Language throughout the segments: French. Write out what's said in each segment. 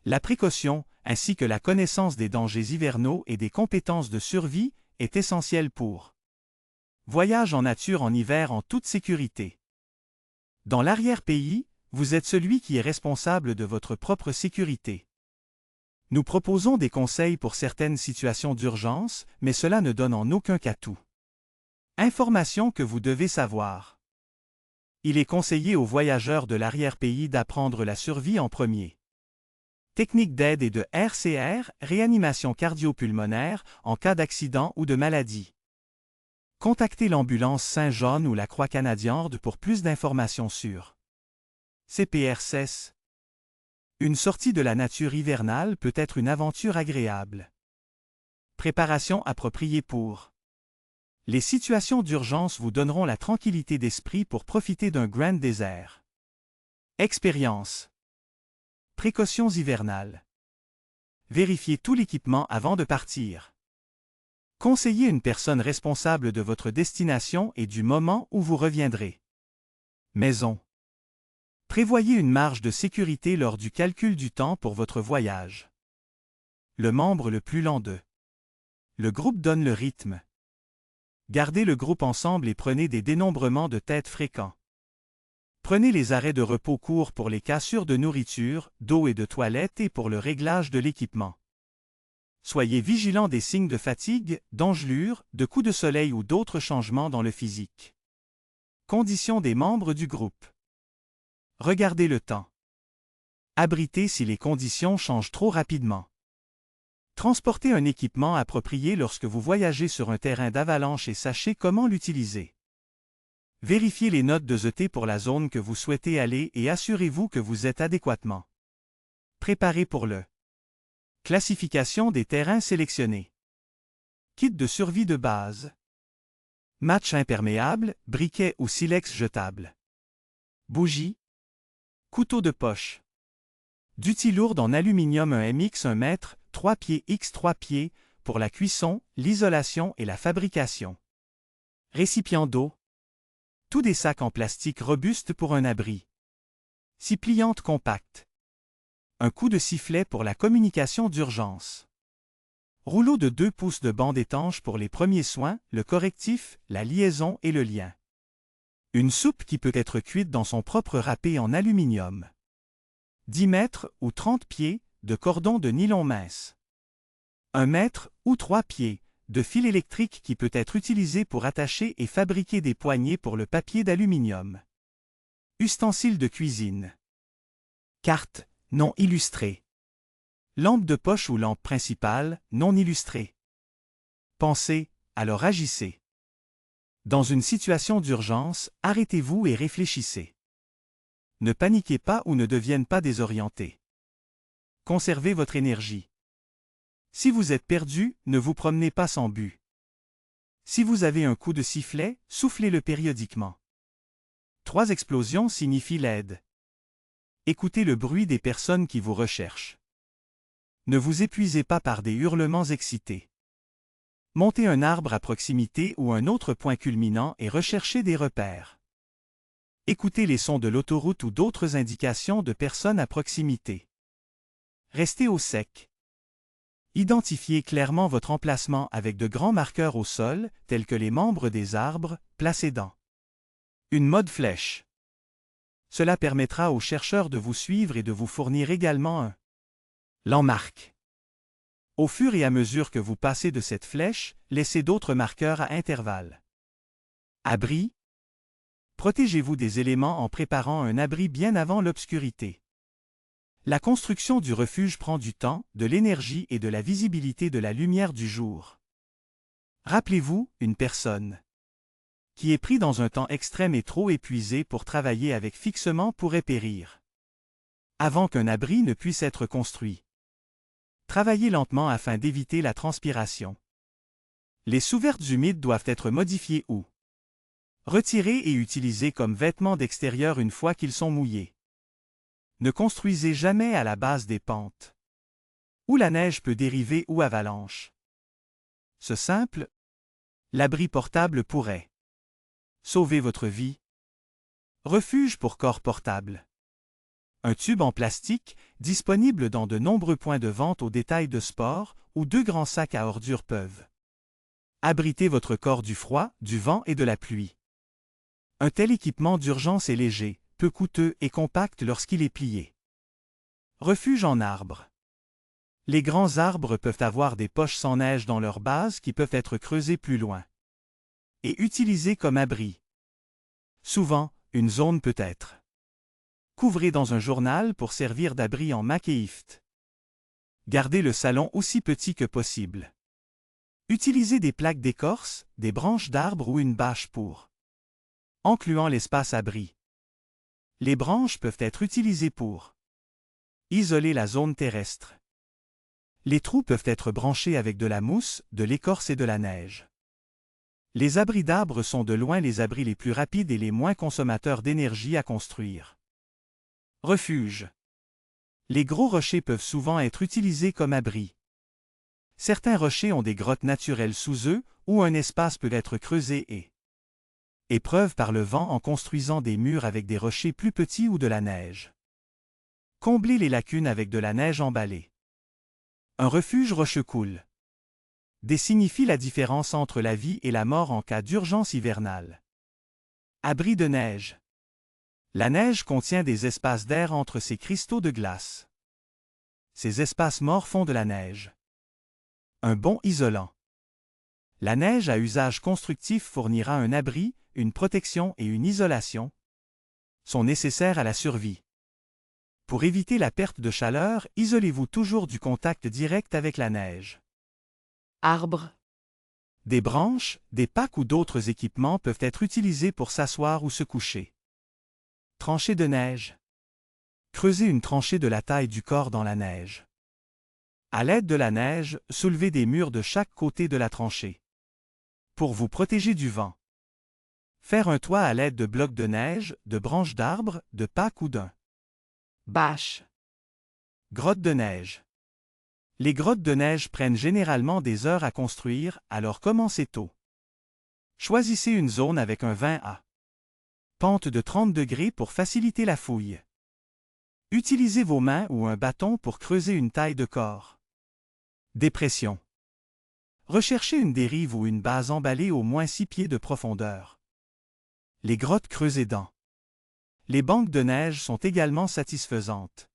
La précaution, ainsi que la connaissance des dangers hivernaux et des compétences de survie, est essentielle pour voyage en nature en hiver en toute sécurité. Dans l'arrière-pays, vous êtes celui qui est responsable de votre propre sécurité. Nous proposons des conseils pour certaines situations d'urgence, mais cela ne donne en aucun cas tout. Informations que vous devez savoir. Il est conseillé aux voyageurs de l'arrière-pays d'apprendre la survie en premier. Technique d'aide et de RCR, réanimation cardio-pulmonaire, en cas d'accident ou de maladie. Contactez l'ambulance Saint-John ou la Croix canadienne pour plus d'informations sur CPRCS. Une sortie de la nature hivernale peut être une aventure agréable. Préparation appropriée pour. Les situations d'urgence vous donneront la tranquillité d'esprit pour profiter d'un grand désert. Expérience. Précautions hivernales. Vérifiez tout l'équipement avant de partir. Conseillez une personne responsable de votre destination et du moment où vous reviendrez. Maison. Prévoyez une marge de sécurité lors du calcul du temps pour votre voyage. Le membre le plus lent de. Le groupe donne le rythme. Gardez le groupe ensemble et prenez des dénombrements de tête fréquents. Prenez les arrêts de repos courts pour les cassures de nourriture, d'eau et de toilette et pour le réglage de l'équipement. Soyez vigilant des signes de fatigue, d'engelure, de coups de soleil ou d'autres changements dans le physique. Conditions des membres du groupe. Regardez le temps. Abritez si les conditions changent trop rapidement. Transportez un équipement approprié lorsque vous voyagez sur un terrain d'avalanche et sachez comment l'utiliser. Vérifiez les notes de ZT pour la zone que vous souhaitez aller et assurez-vous que vous êtes adéquatement préparé pour le. Classification des terrains sélectionnés. Kit de survie de base. Match imperméable, briquet ou silex jetable. Bougie. Couteau de poche. D'outils lourds en aluminium 1 MX 1 mètre, 3 pieds x 3 pieds, pour la cuisson, l'isolation et la fabrication. Récipient d'eau. Tous des sacs en plastique robustes pour un abri. Scie pliante compacte. Un coup de sifflet pour la communication d'urgence. Rouleau de 2 pouces de bande étanche pour les premiers soins, le correctif, la liaison et le lien. Une soupe qui peut être cuite dans son propre râpé en aluminium. 10 mètres ou 30 pieds de cordon de nylon mince. 1 mètre ou 3 pieds de fil électrique qui peut être utilisé pour attacher et fabriquer des poignées pour le papier d'aluminium. Ustensiles de cuisine. Carte non illustrée. Lampe de poche ou lampe principale non illustrée. Pensez, alors agissez. Dans une situation d'urgence, arrêtez-vous et réfléchissez. Ne paniquez pas ou ne deviennent pas désorientés. Conservez votre énergie. Si vous êtes perdu, ne vous promenez pas sans but. Si vous avez un coup de sifflet, soufflez-le périodiquement. 3 explosions signifient l'aide. Écoutez le bruit des personnes qui vous recherchent. Ne vous épuisez pas par des hurlements excités. Montez un arbre à proximité ou un autre point culminant et recherchez des repères. Écoutez les sons de l'autoroute ou d'autres indications de personnes à proximité. Restez au sec. Identifiez clairement votre emplacement avec de grands marqueurs au sol, tels que les membres des arbres, placés dans une mode flèche. Cela permettra aux chercheurs de vous suivre et de vous fournir également un landmark. Au fur et à mesure que vous passez de cette flèche, laissez d'autres marqueurs à intervalles. Abri. Protégez-vous des éléments en préparant un abri bien avant l'obscurité. La construction du refuge prend du temps, de l'énergie et de la visibilité de la lumière du jour. Rappelez-vous, une personne qui est pris dans un temps extrême et trop épuisé pour travailler avec fixement pourrait périr. Avant qu'un abri ne puisse être construit. Travaillez lentement afin d'éviter la transpiration. Les sous-vertes humides doivent être modifiées ou retirées et utilisées comme vêtements d'extérieur une fois qu'ils sont mouillés. Ne construisez jamais à la base des pentes, où la neige peut dériver ou avalanche. Ce simple, l'abri portable pourrait sauver votre vie. Refuge pour corps portable. Un tube en plastique, disponible dans de nombreux points de vente au détail de sport, ou deux grands sacs à ordures peuvent abriter votre corps du froid, du vent et de la pluie. Un tel équipement d'urgence est léger, peu coûteux et compact lorsqu'il est plié. Refuge en arbre. Les grands arbres peuvent avoir des poches sans neige dans leur base qui peuvent être creusées plus loin et utilisées comme abri. Souvent, une zone peut être couvrée dans un journal pour servir d'abri en makéift. Gardez le salon aussi petit que possible. Utilisez des plaques d'écorce, des branches d'arbre ou une bâche pour incluant l'espace abri. Les branches peuvent être utilisées pour isoler la zone terrestre. Les trous peuvent être branchés avec de la mousse, de l'écorce et de la neige. Les abris d'arbres sont de loin les abris les plus rapides et les moins consommateurs d'énergie à construire. Refuge. Les gros rochers peuvent souvent être utilisés comme abris. Certains rochers ont des grottes naturelles sous eux, où un espace peut être creusé et épreuve par le vent en construisant des murs avec des rochers plus petits ou de la neige. Comblez les lacunes avec de la neige emballée. Un refuge roche-coule signifie la différence entre la vie et la mort en cas d'urgence hivernale. Abri de neige. La neige contient des espaces d'air entre ces cristaux de glace. Ces espaces morts font de la neige un bon isolant. La neige à usage constructif fournira un abri, une protection et une isolation sont nécessaires à la survie. Pour éviter la perte de chaleur, isolez-vous toujours du contact direct avec la neige. Arbre. Des branches, des packs ou d'autres équipements peuvent être utilisés pour s'asseoir ou se coucher. Tranchée de neige. Creusez une tranchée de la taille du corps dans la neige. À l'aide de la neige, soulevez des murs de chaque côté de la tranchée. Pour vous protéger du vent. Faire un toit à l'aide de blocs de neige, de branches d'arbres, de packs ou d'un Bâche. grotte de neige. Les grottes de neige prennent généralement des heures à construire, alors commencez tôt. Choisissez une zone avec un 20 à pente de 30 degrés pour faciliter la fouille. Utilisez vos mains ou un bâton pour creuser une taille de corps. Dépression. Recherchez une dérive ou une base emballée au moins 6 pieds de profondeur. Les grottes creusées dans les banques de neige sont également satisfaisantes.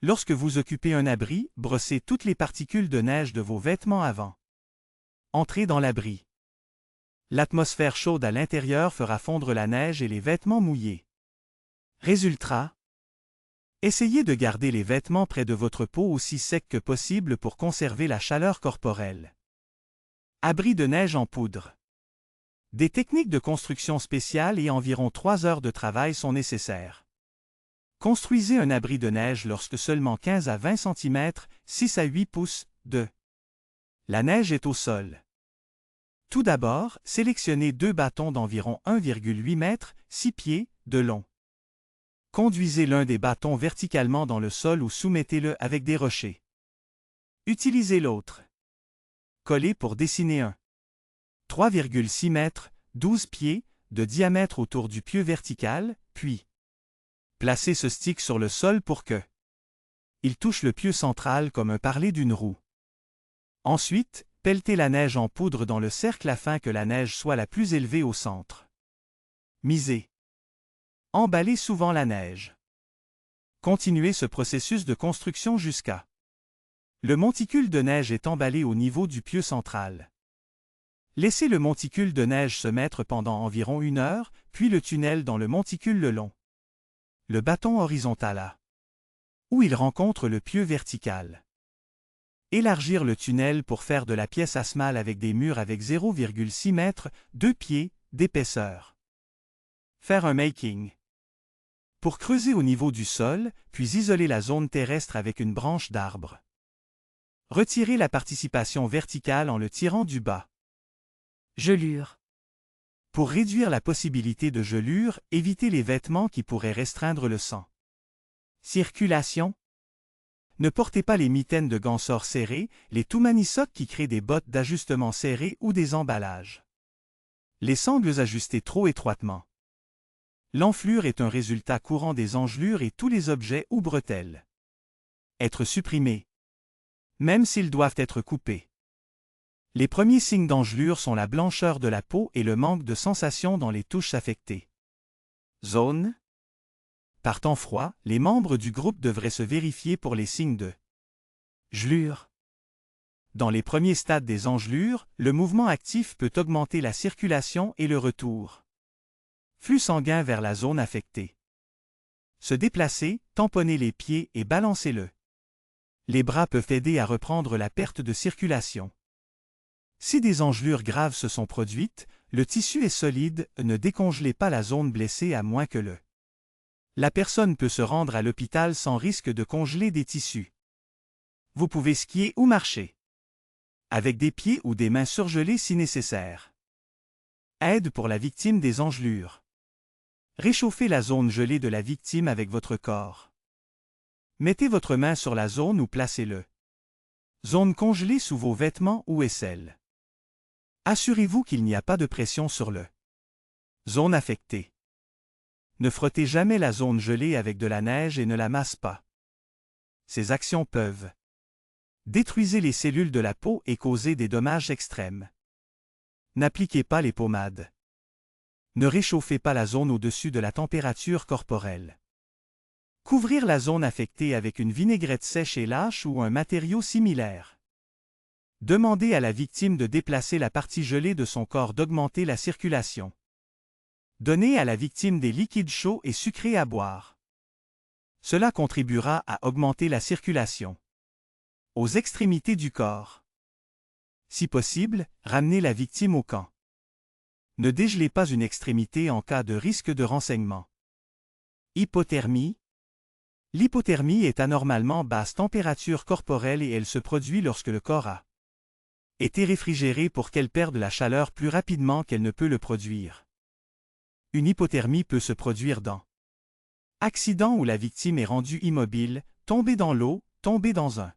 Lorsque vous occupez un abri, brossez toutes les particules de neige de vos vêtements avant. Entrez dans l'abri. L'atmosphère chaude à l'intérieur fera fondre la neige et les vêtements mouillés. Résultat. Essayez de garder les vêtements près de votre peau aussi secs que possible pour conserver la chaleur corporelle. Abri de neige en poudre. Des techniques de construction spéciales et environ 3 heures de travail sont nécessaires. Construisez un abri de neige lorsque seulement 15 à 20 cm, 6 à 8 pouces, de la neige est au sol. Tout d'abord, sélectionnez 2 bâtons d'environ 1,8 m, 6 pieds, de long. Conduisez l'un des bâtons verticalement dans le sol ou soumettez-le avec des rochers. Utilisez l'autre. Collez pour dessiner un 3,6 m, 12 pieds, de diamètre autour du pieu vertical, puis placez ce stick sur le sol pour que il touche le pieu central comme un parler d'une roue. Ensuite, pelletez la neige en poudre dans le cercle afin que la neige soit la plus élevée au centre. Misez. Emballez souvent la neige. Continuez ce processus de construction jusqu'à le monticule de neige est emballé au niveau du pieu central. Laissez le monticule de neige se mettre pendant environ 1 heure, puis le tunnel dans le monticule le long. Le bâton horizontal à où il rencontre le pieu vertical. Élargir le tunnel pour faire de la pièce asmale avec des murs avec 0,6 m, 2 pieds, d'épaisseur. Faire un making. Pour creuser au niveau du sol, puis isoler la zone terrestre avec une branche d'arbre. Retirez la participation verticale en le tirant du bas. Gelure. Pour réduire la possibilité de gelure, évitez les vêtements qui pourraient restreindre le sang. Circulation. Ne portez pas les mitaines de gansor serrées, les Tumani-Sok qui créent des bottes d'ajustement serrées ou des emballages. Les sangles ajustées trop étroitement. L'enflure est un résultat courant des engelures et tous les objets ou bretelles. Être supprimés. Même s'ils doivent être coupés. Les premiers signes d'engelure sont la blancheur de la peau et le manque de sensation dans les touches affectées. Zone. Par temps froid, les membres du groupe devraient se vérifier pour les signes de gelure. Dans les premiers stades des engelures, le mouvement actif peut augmenter la circulation et le retour. Flux sanguin vers la zone affectée. Se déplacer, tamponner les pieds et balancer-le. Les bras peuvent aider à reprendre la perte de circulation. Si des engelures graves se sont produites, le tissu est solide, ne décongelez pas la zone blessée à moins que la personne peut se rendre à l'hôpital sans risque de congeler des tissus. Vous pouvez skier ou marcher. Avec des pieds ou des mains surgelées si nécessaire. Aide pour la victime des engelures. Réchauffez la zone gelée de la victime avec votre corps. Mettez votre main sur la zone ou placez-le. Zone congelée sous vos vêtements ou aisselle. Assurez-vous qu'il n'y a pas de pression sur le zone affectée. Ne frottez jamais la zone gelée avec de la neige et ne la masse pas. Ces actions peuvent détruire les cellules de la peau et causer des dommages extrêmes. N'appliquez pas les pommades. Ne réchauffez pas la zone au-dessus de la température corporelle. Couvrir la zone affectée avec une vinaigrette sèche et lâche ou un matériau similaire. Demandez à la victime de déplacer la partie gelée de son corps d'augmenter la circulation. Donnez à la victime des liquides chauds et sucrés à boire. Cela contribuera à augmenter la circulation. Aux extrémités du corps. Si possible, ramenez la victime au camp. Ne dégelez pas une extrémité en cas de risque de renseignement. Hypothermie. L'hypothermie est anormalement basse température corporelle et elle se produit lorsque le corps a été réfrigéré pour qu'elle perde la chaleur plus rapidement qu'elle ne peut le produire. Une hypothermie peut se produire dans accident où la victime est rendue immobile, tombée dans l'eau, tombée dans un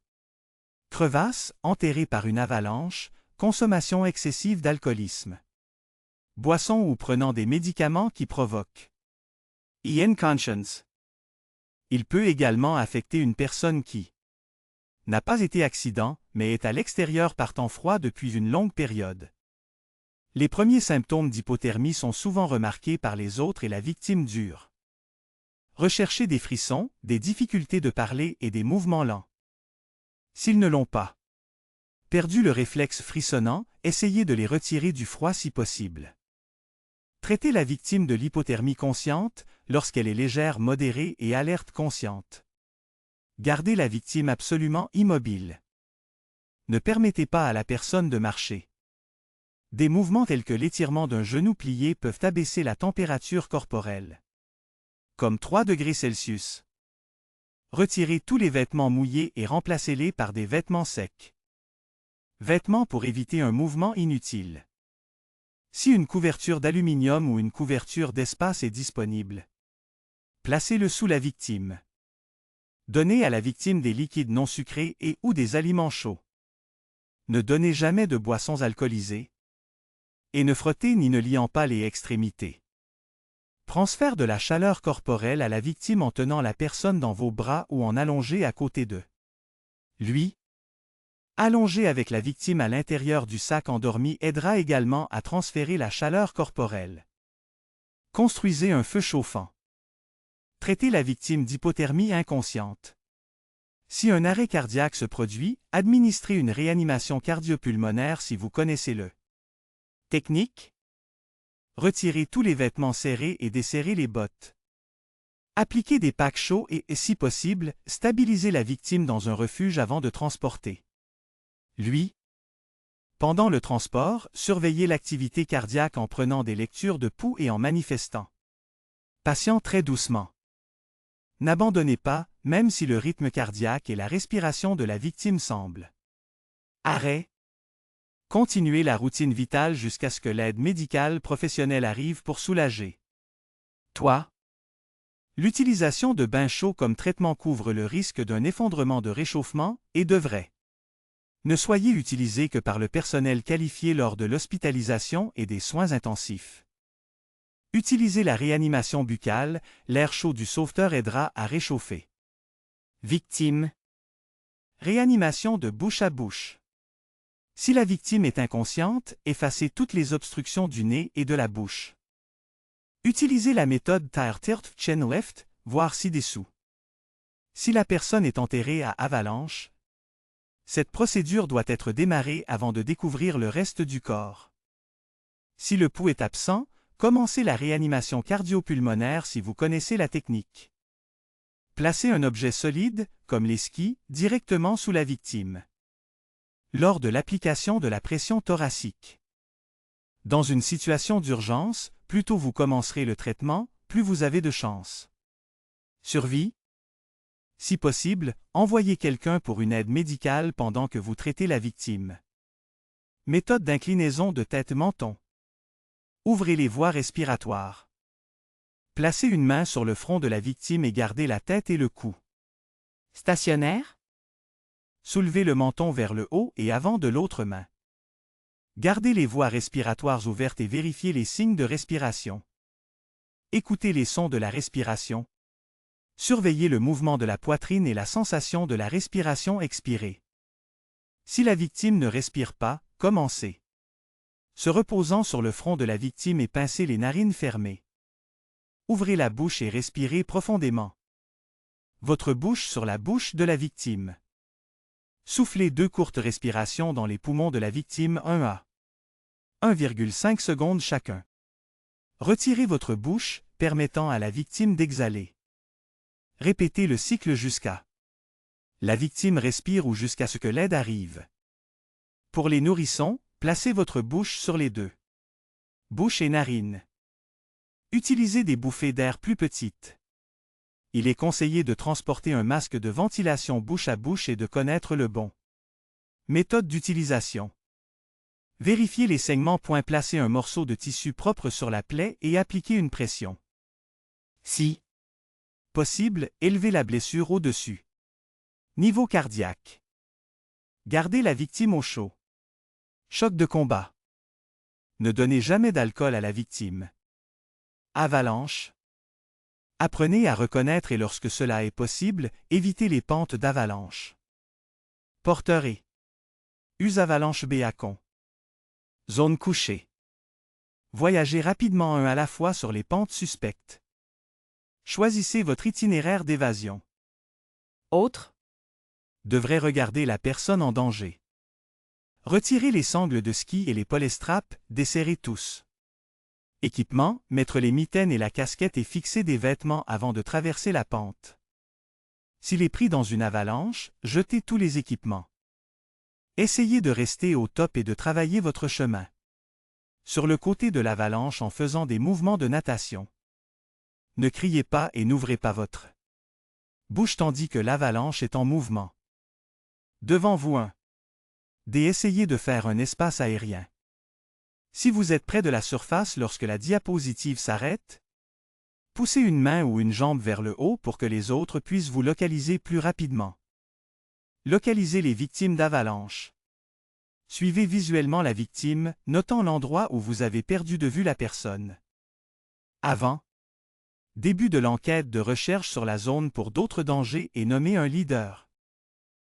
crevasse, enterrée par une avalanche, consommation excessive d'alcoolisme. Boisson ou prenant des médicaments qui provoquent inconscience. Il peut également affecter une personne qui n'a pas été accident, mais est à l'extérieur par temps froid depuis une longue période. Les premiers symptômes d'hypothermie sont souvent remarqués par les autres et la victime dure. Recherchez des frissons, des difficultés de parler et des mouvements lents. S'ils ne l'ont pas perdu le réflexe frissonnant, essayez de les retirer du froid si possible. Traitez la victime de l'hypothermie consciente, lorsqu'elle est légère, modérée et alerte consciente. Gardez la victime absolument immobile. Ne permettez pas à la personne de marcher. Des mouvements tels que l'étirement d'un genou plié peuvent abaisser la température corporelle. Comme 3 degrés Celsius. Retirez tous les vêtements mouillés et remplacez-les par des vêtements secs. Vêtements pour éviter un mouvement inutile. Si une couverture d'aluminium ou une couverture d'espace est disponible, placez-le sous la victime. Donnez à la victime des liquides non sucrés et ou des aliments chauds. Ne donnez jamais de boissons alcoolisées. Et ne frottez ni ne liant pas les extrémités. Transfert de la chaleur corporelle à la victime en tenant la personne dans vos bras ou en allongé à côté de lui. Allongé avec la victime à l'intérieur du sac endormi aidera également à transférer la chaleur corporelle. Construisez un feu chauffant. Traitez la victime d'hypothermie inconsciente. Si un arrêt cardiaque se produit, administrez une réanimation cardiopulmonaire si vous connaissez le technique. Retirez tous les vêtements serrés et desserrez les bottes. Appliquez des packs chauds et, si possible, stabilisez la victime dans un refuge avant de transporter lui. Pendant le transport, surveillez l'activité cardiaque en prenant des lectures de pouls et en manifestant patient très doucement. N'abandonnez pas, même si le rythme cardiaque et la respiration de la victime semblent arrêt. Continuez la routine vitale jusqu'à ce que l'aide médicale professionnelle arrive pour soulager. Toi. L'utilisation de bains chauds comme traitement couvre le risque d'un effondrement de réchauffement et devrait ne soyez utilisé que par le personnel qualifié lors de l'hospitalisation et des soins intensifs. Utilisez la réanimation buccale, l'air chaud du sauveteur aidera à réchauffer. Victime. Réanimation de bouche à bouche. Si la victime est inconsciente, effacez toutes les obstructions du nez et de la bouche. Utilisez la méthode Tilt Chin Lift, voire ci-dessous. Si la personne est enterrée à avalanche, cette procédure doit être démarrée avant de découvrir le reste du corps. Si le pouls est absent, commencez la réanimation cardio-pulmonaire si vous connaissez la technique. Placez un objet solide, comme les skis, directement sous la victime. Lors de l'application de la pression thoracique. Dans une situation d'urgence, plus tôt vous commencerez le traitement, plus vous avez de chance. Survie. Si possible, envoyez quelqu'un pour une aide médicale pendant que vous traitez la victime. Méthode d'inclinaison de tête-menton. Ouvrez les voies respiratoires. Placez une main sur le front de la victime et gardez la tête et le cou. Stationnaire. Soulevez le menton vers le haut et avant de l'autre main. Gardez les voies respiratoires ouvertes et vérifiez les signes de respiration. Écoutez les sons de la respiration. Surveillez le mouvement de la poitrine et la sensation de la respiration expirée. Si la victime ne respire pas, commencez. Se reposant sur le front de la victime et pincez les narines fermées. Ouvrez la bouche et respirez profondément. Votre bouche sur la bouche de la victime. Soufflez 2 courtes respirations dans les poumons de la victime 1 à 1,5 secondes chacun. Retirez votre bouche, permettant à la victime d'exhaler. Répétez le cycle jusqu'à la victime respire ou jusqu'à ce que l'aide arrive. Pour les nourrissons, placez votre bouche sur les deux. Bouche et narines. Utilisez des bouffées d'air plus petites. Il est conseillé de transporter un masque de ventilation bouche à bouche et de connaître le bon. Méthode d'utilisation. Vérifiez les saignements. Placez un morceau de tissu propre sur la plaie et appliquez une pression. Si possible, élevez la blessure au-dessus. Niveau cardiaque. Gardez la victime au chaud. Choc de combat. Ne donnez jamais d'alcool à la victime. Avalanche. Apprenez à reconnaître et lorsque cela est possible, évitez les pentes d'avalanche. Porteur et use-avalanche béacon. Zone couchée. Voyagez rapidement un à la fois sur les pentes suspectes. Choisissez votre itinéraire d'évasion. Autre. Devrez regarder la personne en danger. Retirez les sangles de ski et les polestraps, desserrez tous. Équipement, mettre les mitaines et la casquette et fixer des vêtements avant de traverser la pente. S'il est pris dans une avalanche, jetez tous les équipements. Essayez de rester au top et de travailler votre chemin. Sur le côté de l'avalanche en faisant des mouvements de natation. Ne criez pas et n'ouvrez pas votre bouche tandis que l'avalanche est en mouvement. Devant vous un D. Essayez de faire un espace aérien. Si vous êtes près de la surface lorsque la diapositive s'arrête, poussez une main ou une jambe vers le haut pour que les autres puissent vous localiser plus rapidement. Localisez les victimes d'avalanche. Suivez visuellement la victime, notant l'endroit où vous avez perdu de vue la personne. Avant. Début de l'enquête de recherche sur la zone pour d'autres dangers et nommez un leader.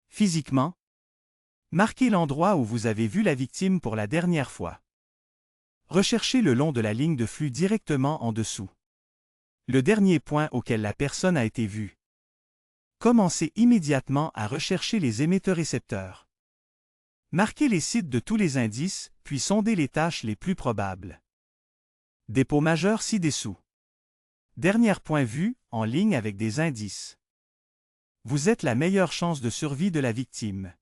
Physiquement. Marquez l'endroit où vous avez vu la victime pour la dernière fois. Recherchez le long de la ligne de flux directement en dessous. Le dernier point auquel la personne a été vue. Commencez immédiatement à rechercher les émetteurs-récepteurs. Marquez les sites de tous les indices, puis sondez les tâches les plus probables. Dépôt majeur ci-dessous. Dernier point vu, en ligne avec des indices. Vous êtes la meilleure chance de survie de la victime.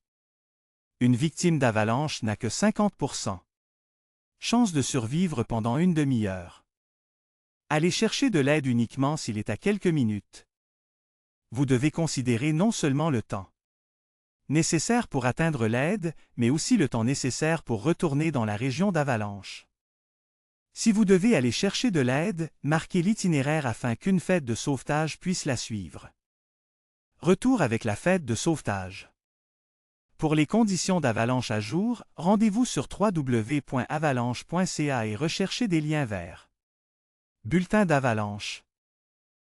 Une victime d'avalanche n'a que 50%. Chance de survivre pendant une demi-heure. Allez chercher de l'aide uniquement s'il est à quelques minutes. Vous devez considérer non seulement le temps nécessaire pour atteindre l'aide, mais aussi le temps nécessaire pour retourner dans la région d'avalanche. Si vous devez aller chercher de l'aide, marquez l'itinéraire afin qu'une fête de sauvetage puisse la suivre. Retour avec la fête de sauvetage. Pour les conditions d'avalanche à jour, rendez-vous sur www.avalanche.ca et recherchez des liens vers Bulletin d'avalanche.